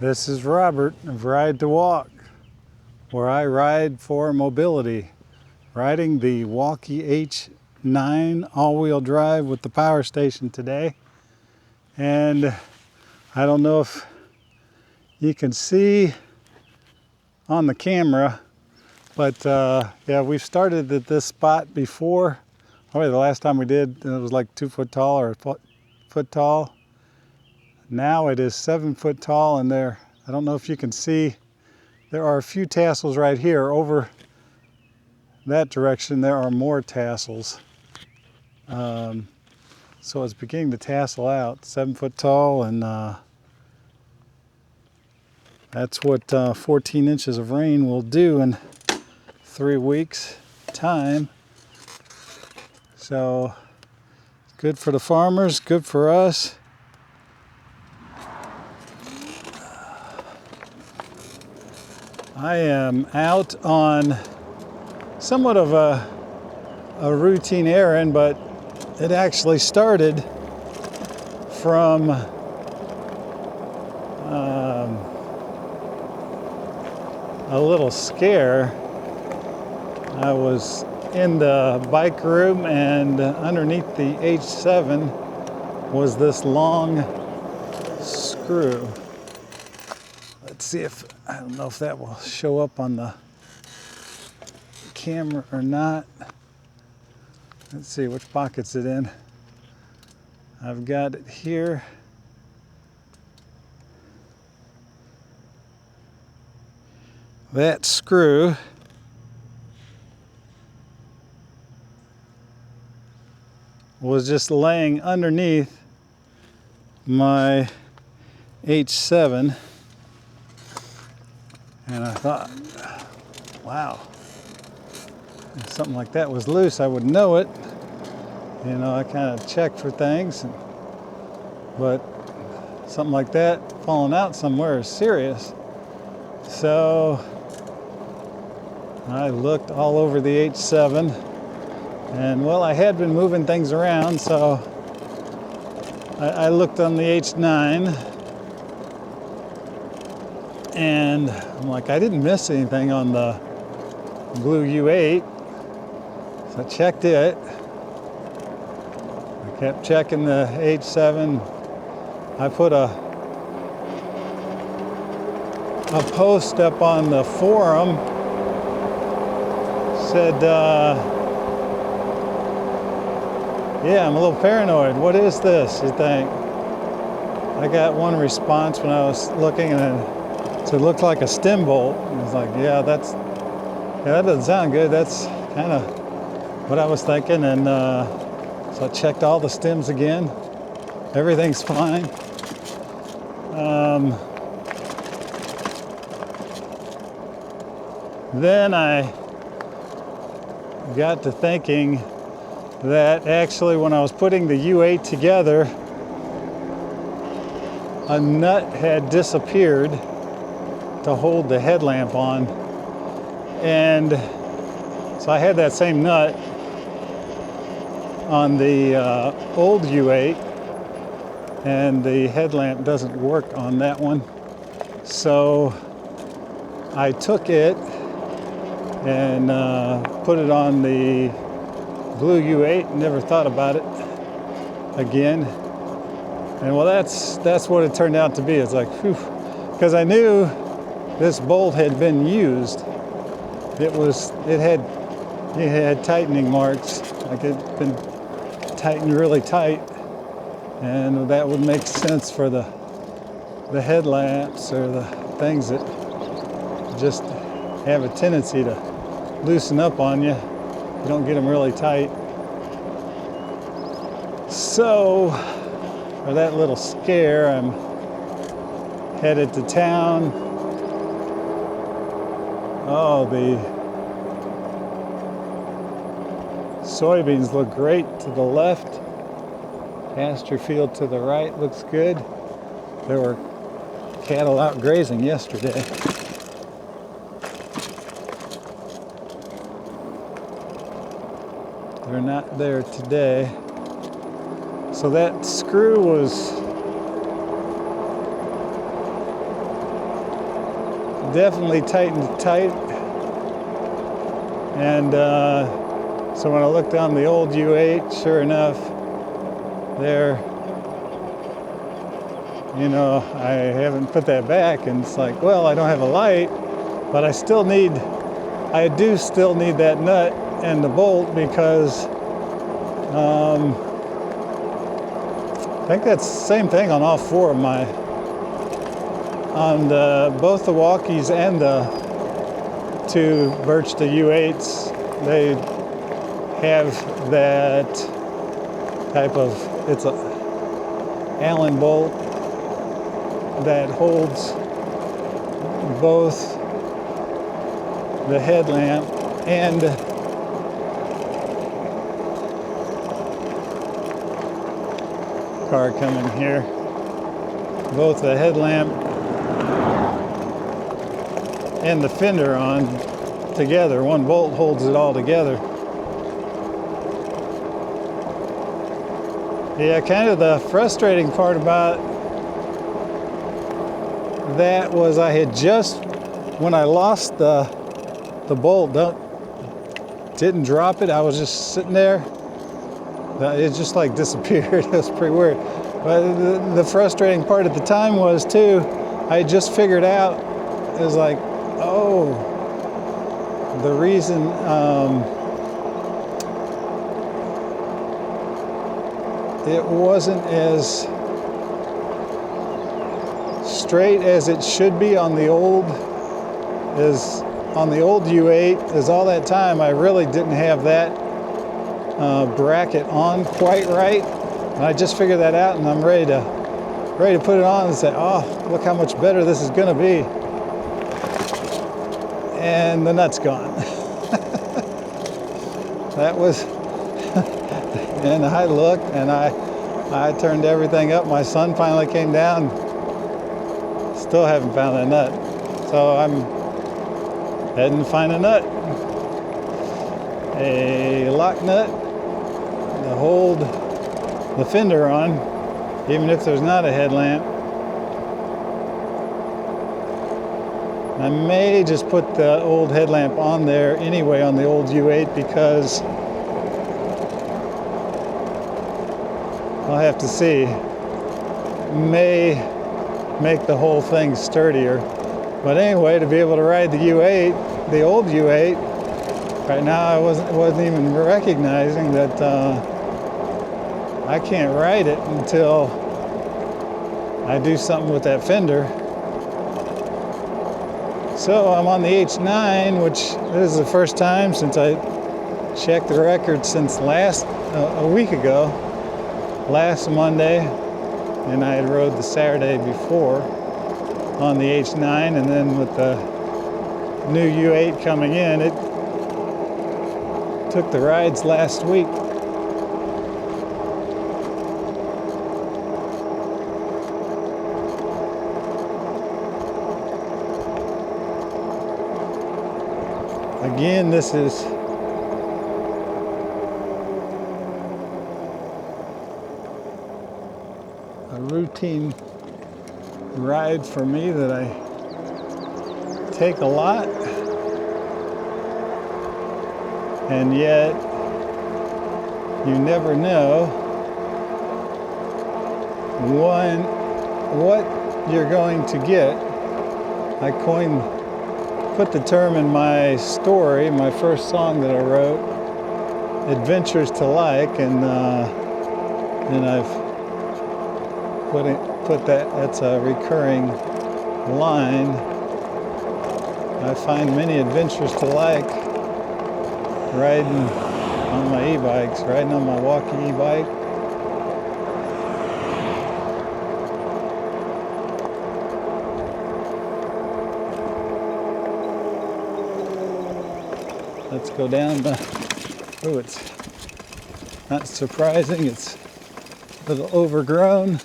This is Robert of Ride to Walk, where I ride for mobility, riding the Wallke H9 all-wheel drive with the power station today. And I don't know if you can see on the camera, but yeah, we've started at this spot before. The last time we did, it was like 2 foot tall or a foot tall. Now it is 7 foot tall, and there, I don't know if you can see, there are a few tassels right here. Over that direction there are more tassels. So it's beginning to tassel out. 7 foot tall, and that's what 14 inches of rain will do in 3 weeks time. So good for the farmers, good for us. I am out on somewhat of a routine errand, but it actually started from a little scare. I was in the bike room, and underneath the H7 was this long screw. Let's see if, I don't know if that will show up on the camera or not. Let's see which pocket's it in. I've got it here. That screw was just laying underneath my H7. And I thought, wow, if something like that was loose, I would know it. You know, I kind of check for things, but something like that falling out somewhere is serious. So I looked all over the H7, and well, I had been moving things around, so I looked on the H9, and I'm like, I didn't miss anything on the blue U8, so I checked it. I kept checking the H7. I put a post up on the forum, said, yeah, I'm a little paranoid. What is this, you think? I got one response when I was looking, and so it looked like a stem bolt. And I was like, yeah, that doesn't sound good. That's kind of what I was thinking. And so I checked all the stems again. Everything's fine. Then I got to thinking that actually when I was putting the U8 together, a nut had disappeared to hold the headlamp on, and so I had that same nut on the old U8, and the headlamp doesn't work on that one. So I took it and put it on the blue U8, never thought about it again. And well, that's what it turned out to be. It's like, whew, because I knew this bolt had been used. It had tightening marks, like it'd been tightened really tight, and that would make sense for the headlamps or the things that just have a tendency to loosen up on you. You don't get them really tight. So for that little scare, I'm headed to town. Oh, the soybeans look great to the left. Pasture field to the right looks good. There were cattle out grazing yesterday. They're not there today. So that screw was definitely tightened tight. And so when I looked on the old U8, sure enough, there, you know, I haven't put that back, and it's like, well, I don't have a light, but I do still need that nut and the bolt, because I think that's the same thing on all four of my, on both the Wallkes and the two Birch the U8s. They have that type of, it's a Allen bolt that holds both the headlamp and car coming here, both the headlamp and the fender on together. One bolt holds it all together. Yeah, kind of the frustrating part about that was I had just, when I lost the bolt, didn't drop it, I was just sitting there. It just like disappeared. It was pretty weird. But the frustrating part at the time was too, I had just figured out, it was like, oh, the reason it wasn't as straight as it should be on the old U8, is all that time I really didn't have that bracket on quite right. And I just figured that out, and I'm ready to put it on and say, oh, look how much better this is gonna be. And the nut's gone. That was, and I looked and I turned everything up. My son finally came down. Still haven't found that nut. So I'm heading to find a nut. A lock nut to hold the fender on, even if there's not a headlamp. I may just put the old headlamp on there anyway on the old U8, because I'll have to see. May make the whole thing sturdier. But anyway, to be able to ride the U8, the old U8, right now I wasn't even recognizing that I can't ride it until I do something with that fender. So I'm on the H9, which this is the first time since I checked the record since a week ago, last Monday, and I had rode the Saturday before on the H9, and then with the new U8 coming in, it took the rides last week. Again, this is a routine ride for me that I take a lot, and yet you never know what you're going to get. I put the term in my story, my first song that I wrote, Adventures to Like, and I've put that's a recurring line. I find many adventures to like riding on my e-bikes, riding on my Wallke e-bike. Let's go down the, oh, it's not surprising, it's a little overgrown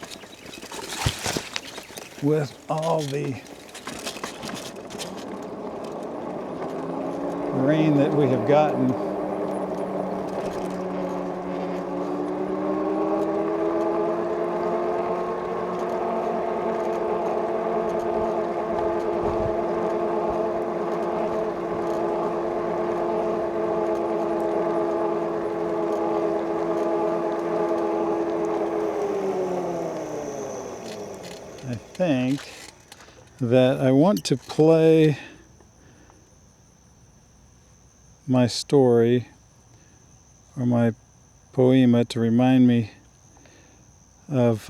with all the rain that we have gotten. think that I want to play my story or my poema to remind me of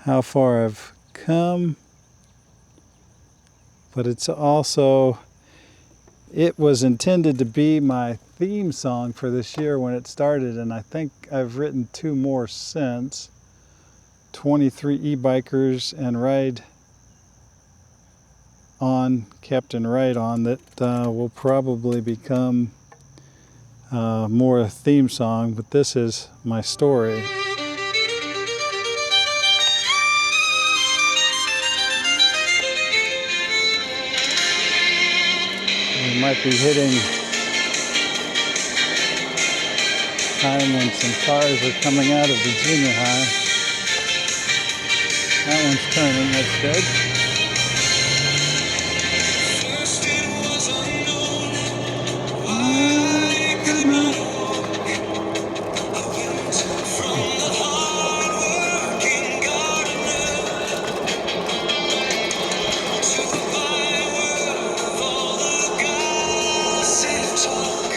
how far I've come, but it was intended to be my theme song for this year when it started, and I think I've written 2 more since. 23 e-bikers and Ride On, Captain Ride On, that will probably become more a theme song, but this is my story. We might be hitting time when some cars are coming out of the junior high. That one's turning, that's good. First it was unknown, I could not walk. I went from the hard-working gardener to the byword of all the gossip talk.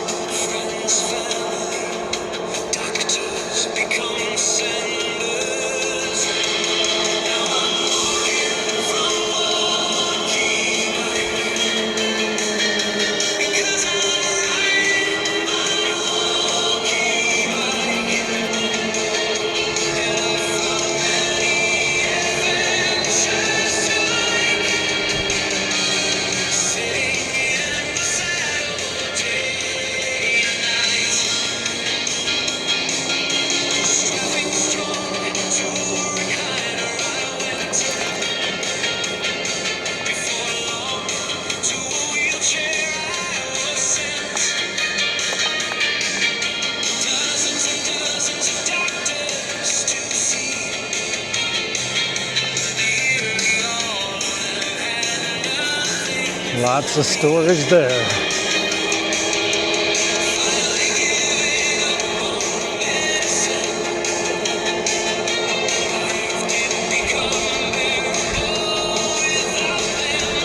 Friends, family, doctors become senders. Now I'm walking from Wallke because I'm riding my Wallke bike. And I found many adventures to like, sitting in the saddle day and night, strapping strong to a recliner I went. Before long, to a wheelchair I was sent. Dozens and dozens of doctors to see. Nearly all of them had nothing. Lots of stories there. Finally giving up on medicine, life didn't become bearable without them.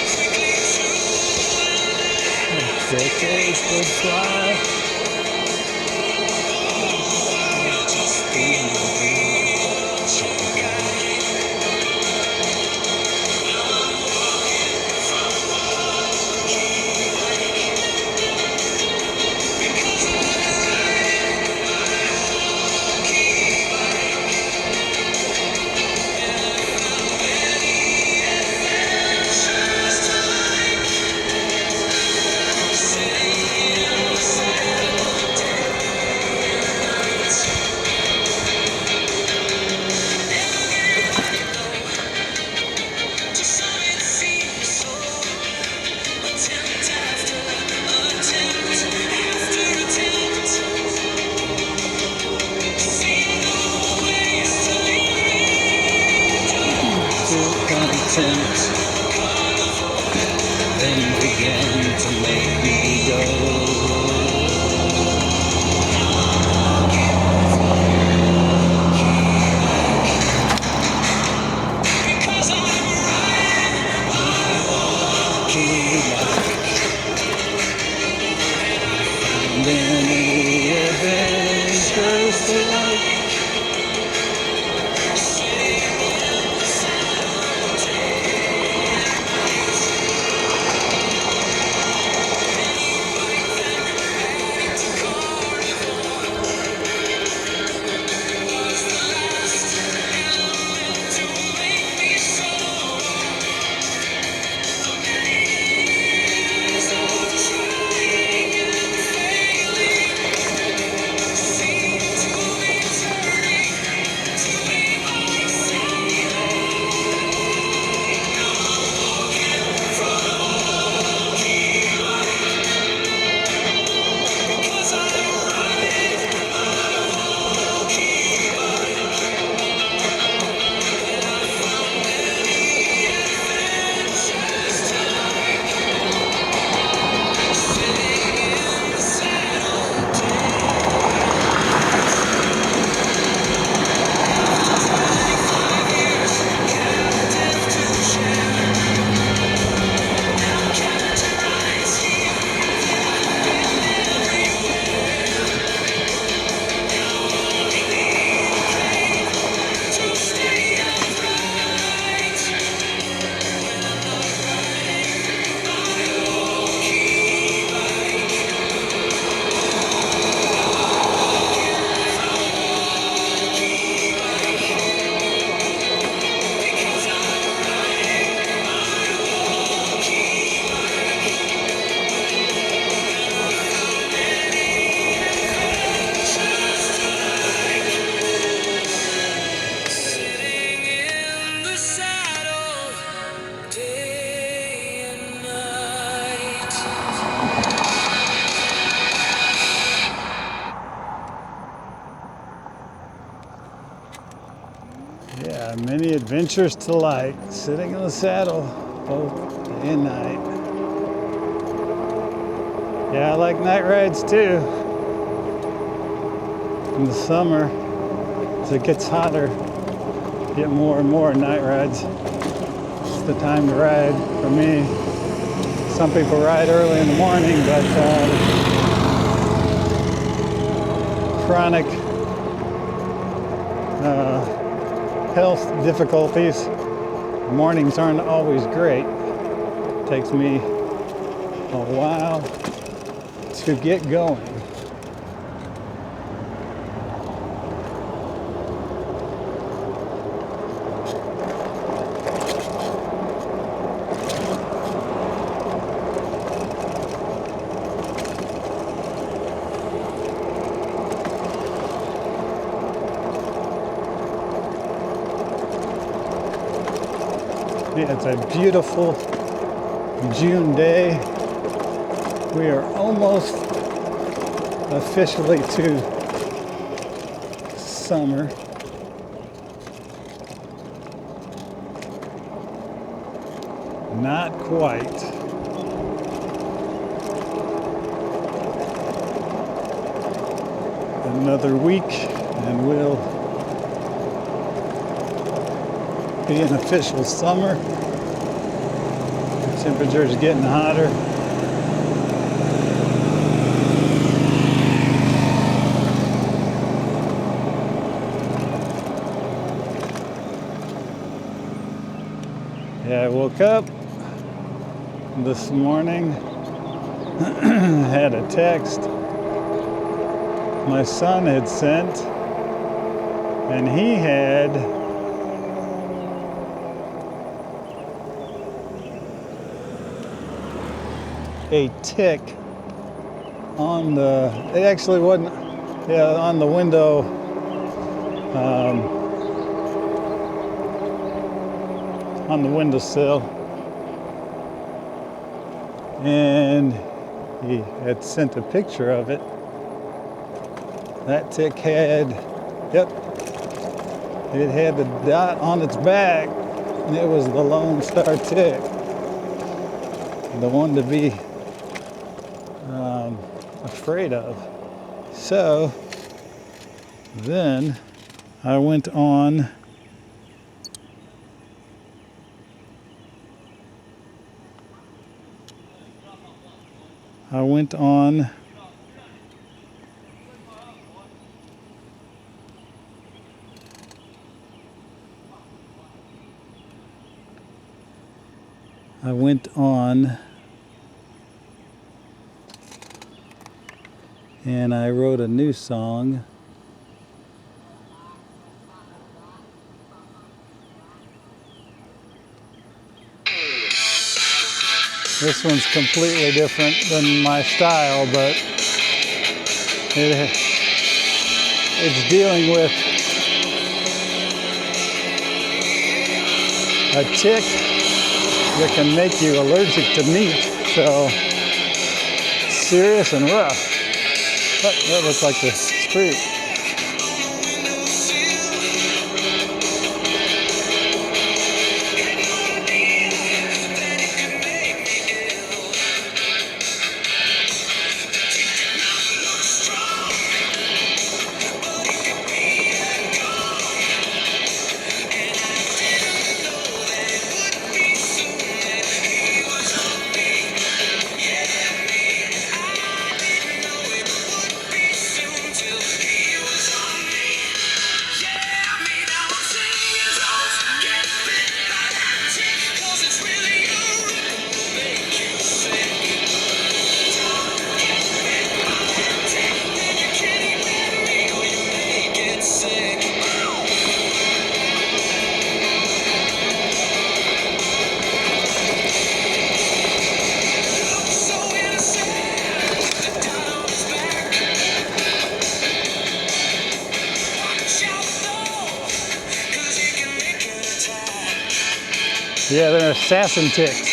Quickly through decades go fly. You'll just be a wheelchair guy. Now I'm walking from Wallke because I'm riding my Wallke bike. And I found many adventures to like, sitting in the saddle. Yeah, many adventures to like, sitting in the saddle both day and night. Yeah, I like night rides too. In the summer, as it gets hotter, get more and more night rides. It's the time to ride for me. Some people ride early in the morning, but chronic health difficulties, mornings aren't always great. It takes me a while to get going. Yeah, it's a beautiful June day. We are almost officially to summer. Not quite. Another week and we'll be an official summer. The temperature's getting hotter. Yeah, I woke up this morning, had a text my son had sent, and he had a tick on the, it actually wasn't, yeah, on the window, on the windowsill, and he had sent a picture of it. That tick had, yep, it had the dot on its back, and it was the Lone Star tick, the one to be afraid of. So then I went on and I wrote a new song. This one's completely different than my style, but it's dealing with a tick that can make you allergic to meat. So serious and rough. Oh, that looks like the street. Yeah, they're assassin ticks.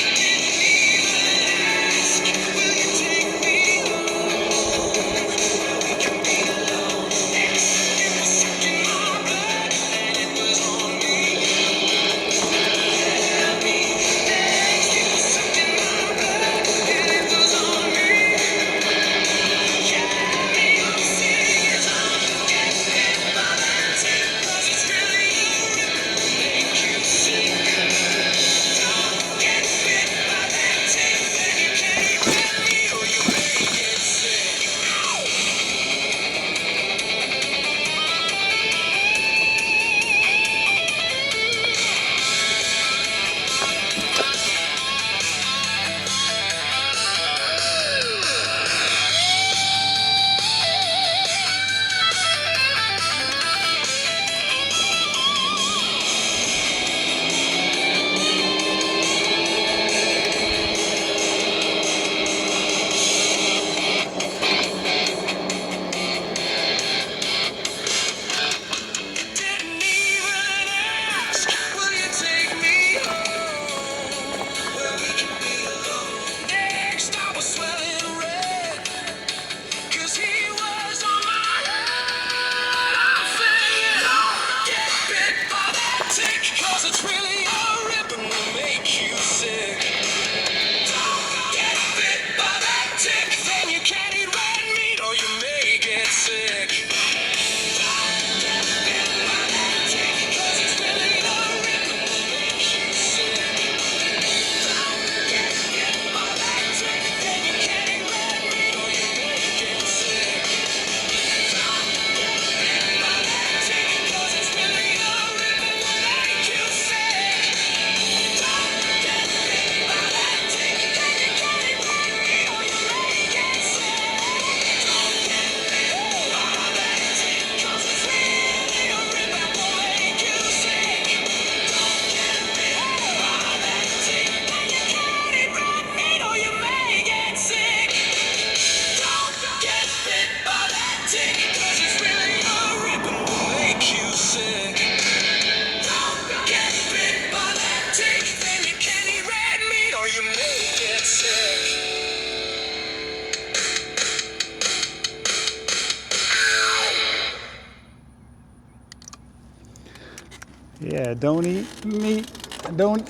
Yeah, don't eat meat. Don't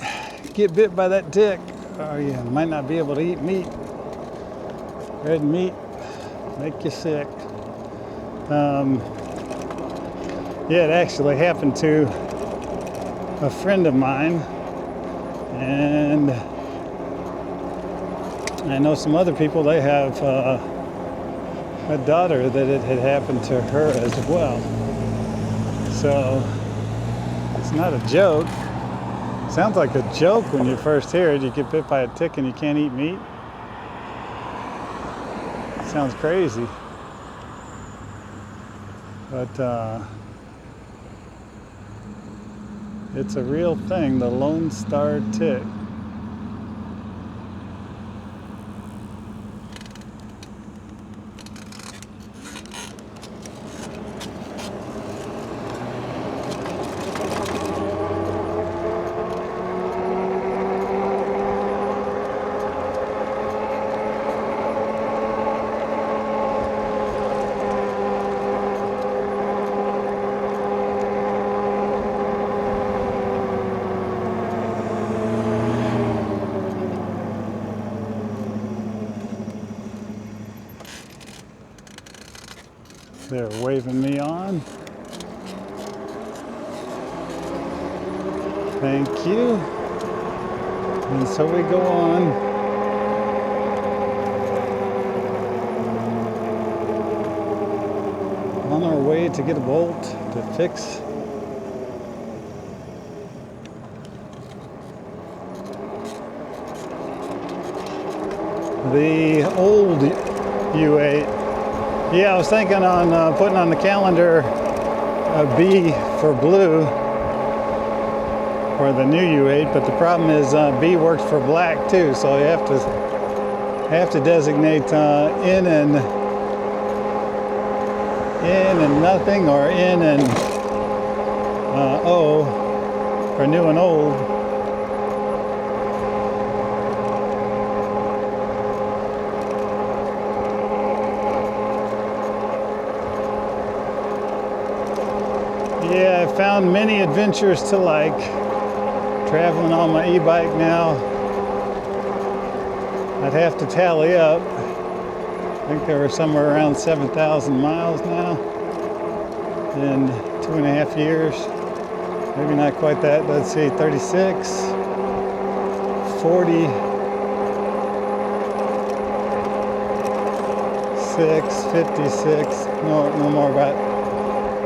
get bit by that tick. Oh yeah, might not be able to eat meat. Red meat make you sick. Yeah, it actually happened to a friend of mine, and I know some other people, they have a daughter that it had happened to her as well. So it's not a joke. Sounds like a joke when you first hear it. You get bit by a tick and you can't eat meat. Sounds crazy. But it's a real thing, the Lone Star tick. They're waving me on. Thank you. And so we go on. On our way to get a bolt to fix the old U8. Yeah, I was thinking on putting on the calendar a B for blue for the new U8, but the problem is B works for black too, so you have to designate in and nothing, or in and O for new and old. Yeah, I found many adventures to like. Traveling on my e-bike now, I'd have to tally up. I think there were somewhere around 7,000 miles now in 2.5 years. Maybe not quite that. Let's see, 36, 40, 6, 56, no more, about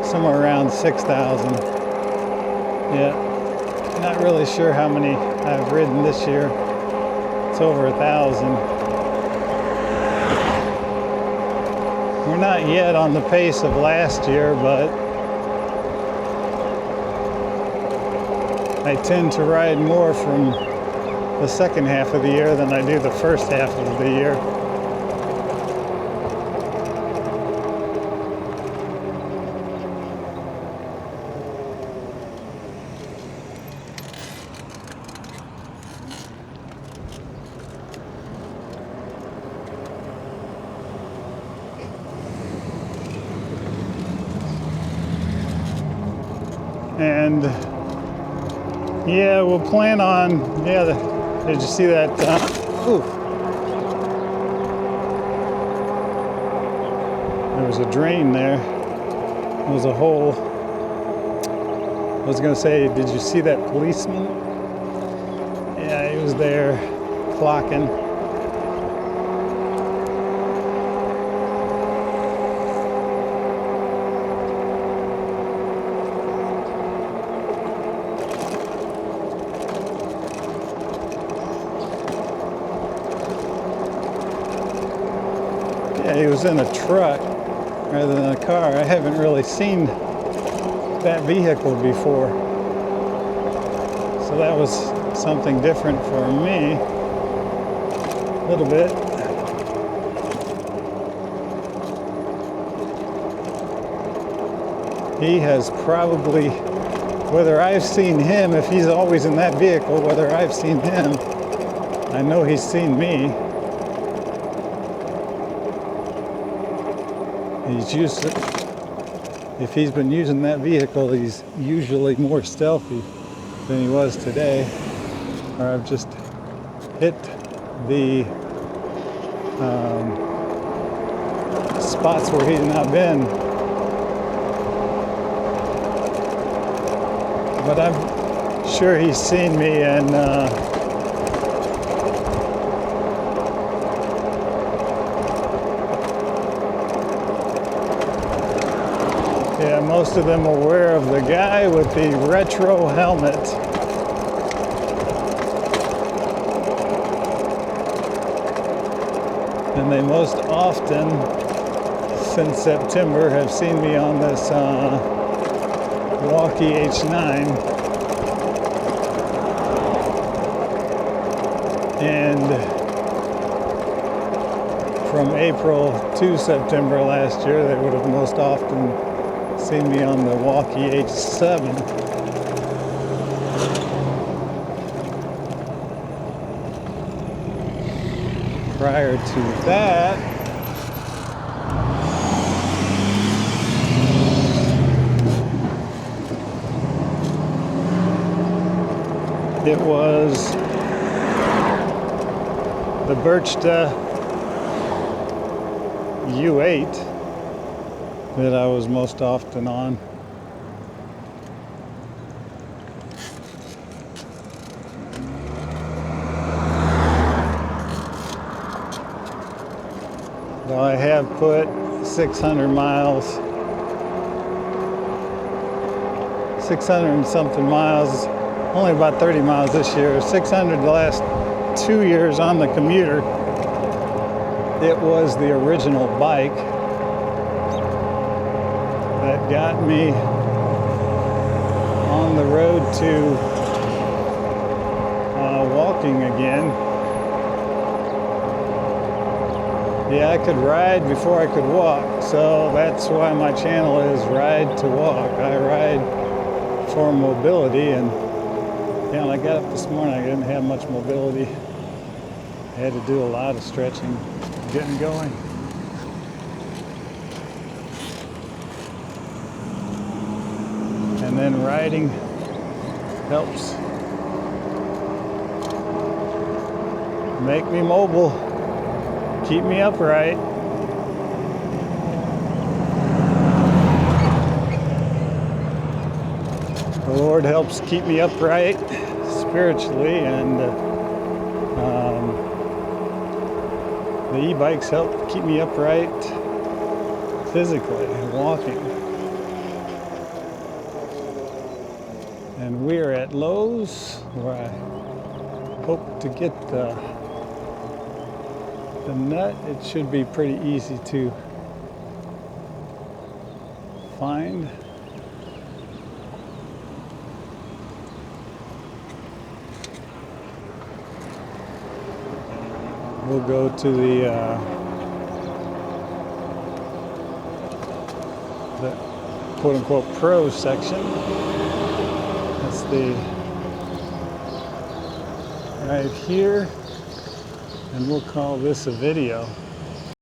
somewhere around 6,000. Yeah. Not really sure how many I've ridden this year. It's over 1,000. We're not yet on the pace of last year, but I tend to ride more from the second half of the year than I do the first half of the year. And yeah, we'll plan on, did you see that? There was a drain there. There was a hole. I was gonna say, did you see that policeman? Yeah, he was there clocking. Yeah, he was in a truck rather than a car. I haven't really seen that vehicle before. So that was something different for me, a little bit. He has probably, whether I've seen him, if he's always in that vehicle, whether I've seen him, I know he's seen me. if he's been using that vehicle, he's usually more stealthy than he was today. Or I've just hit the spots where he's not been. But I'm sure he's seen me, and yeah, most of them are aware of the guy with the retro helmet. And they most often, since September, have seen me on this Wallke H9. And from April to September last year, they would have most often seen me on the Wallke H7. Prior to that, it was the Birchta U8 that I was most often on. Though I have put 600 miles, 600 and something miles, only about 30 miles this year, 600 the last 2 years on the commuter. It was the original bike that got me on the road to walking again. Yeah, I could ride before I could walk, so that's why my channel is Ride to Walk. I ride for mobility, and yeah, when I got up this morning, I didn't have much mobility. I had to do a lot of stretching, getting going. And then riding helps make me mobile, keep me upright. The Lord helps keep me upright spiritually, and the e-bikes help keep me upright physically, walking. And we're at Lowe's, where I hope to get the nut. It should be pretty easy to find. We'll go to the quote-unquote pro section. That's the right here, and we'll call this a video.